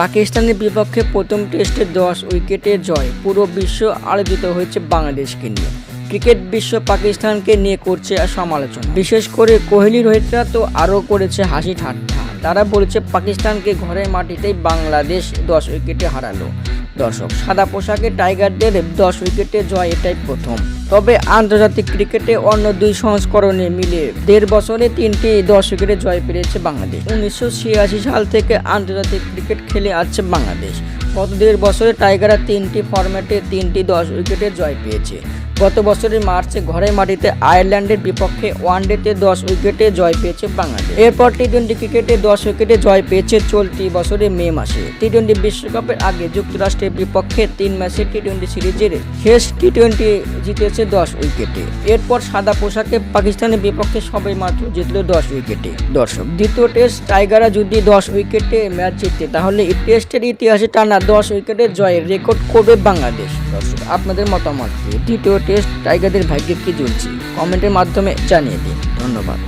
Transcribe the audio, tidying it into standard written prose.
পাকিস্তানের বিপক্ষে প্রথম টেস্টে 10 উইকেটের জয়। পুরো বিশ্ব আলোচিত হয়েছে বাংলাদেশকে নিয়ে। ক্রিকেট বিশ্ব পাকিস্তানকে নিয়ে করছে সমালোচনা। বিশেষ করে কোহলি, রোহিতরা তো আরও করেছে হাসি ঠাট্টা। তারা বলেছে পাকিস্তানকে ঘরের মাটিতেই বাংলাদেশ 10 উইকেটে হারালো। দর্শক, সাদা পোশাকে টাইগারদের 10 উইকেটে জয় এটাই প্রথম। তবে আন্তর্জাতিক ক্রিকেটে অন্য দুই সংস্করণে মিলে 1.5 বছরে 3টি 10 উইকেটে জয় পেয়েছে বাংলাদেশ। 1986 সাল থেকে আন্তর্জাতিক ক্রিকেট খেলে আসছে বাংলাদেশ। গত 1.5 বছরে টাইগাররা 3টি ফরম্যাটে 3টি 10 উইকেটে জয় পেয়েছে। গত বছরের মার্চে ঘরের মাটিতে আয়ারল্যান্ডের বিপক্ষে ওয়ানডেতে 10 উইকেটে জয় পেয়েছে বাংলাদেশ। এরপর টি-20 ক্রিকেটে 10 উইকেটে জয় পেয়েছে চলতি বছরের মে মাসে। টি-20 বিশ্বকাপের আগে যুক্তরাষ্ট্রের বিপক্ষে 3 ম্যাচে টি-20 সিরিজের শেষ টি-20 জিতেছে 10 উইকেটে। এরপর সাদা পোশাকে পাকিস্তানের বিপক্ষে সবাই মাত্র জিতল 10 উইকেটে। দর্শক, দ্বিতীয় টেস্ট টাইগাররা যদি 10 উইকেটে ম্যাচ জিতে, তাহলে এই টেস্টের ইতিহাসে টানা 10 উইকেটের জয়ের রেকর্ড করবে বাংলাদেশ। দর্শক, আপনাদের মতামত কি? দ্বিতীয় টেস্ট টাইগারদের ভাগ্যে কি ঝুলছে? কমেন্টের মাধ্যমে জানিয়ে দিন। ধন্যবাদ।